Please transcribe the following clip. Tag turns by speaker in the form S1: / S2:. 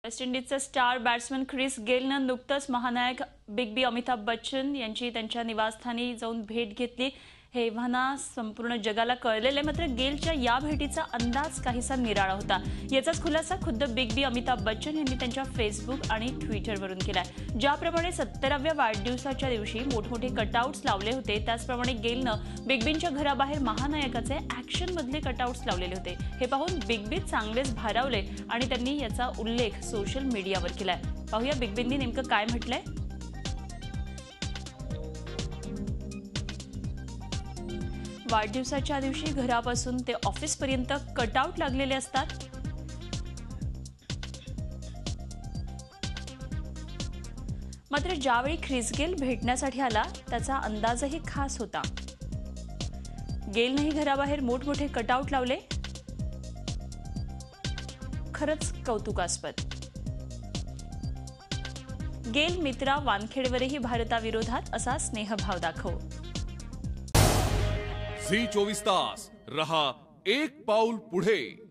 S1: Waste इंडिजचा star batsman Chris गेलनं नुकतंच महानायक big बी अमिताभ बच्चन यांची त्यांच्या निवासस्थानी जाऊन भेट घेतली। हे एव्हाना संपूर्ण जगाला कळलेले, मात्र गेलच्या या भेटीचा अंदाज काहीसा निराळा होता। याचाच खुलासा खुद्द बिग बी अमिताभ बच्चन यांनी त्यांच्या फेसबुक आणि ट्विटरवरून केलाय। ज्याप्रमाणे 70व्या वाढदिवसाच्या दिवशी मोठमोठे कटआउट्स लावले होते, त्याचप्रमाणे गेलनं बिग बींच्या घराबाहेर महानायकाचे ॲक्शनमधले कटआउट्स लावलेले होते। हे पाहून बिग बी चांगलेच भारावले आणि त्यांनी याचा उल्लेख सोशल मीडियावर केलाय। पाहूया बिग बींनी नेमकं काय म्हटलंय। वाढदिवसाच्या दिवशी घरापासून ते ऑफिसपर्यंत कटआउट लागलेले असतात। मात्र ज्यावेळी ख्रिस गेल भेटण्यासाठी आला, त्याचा अंदाजही खास होता। गेलनेही घराबाहेर मोठमोठे कटआउट लावले, खरंच कौतुकास्पद। गेल मित्रा वानखेडेवरही भारताविरोधात असा स्नेहभाव दाखव।
S2: झी 24 तास रहा एक पाऊल पुढे।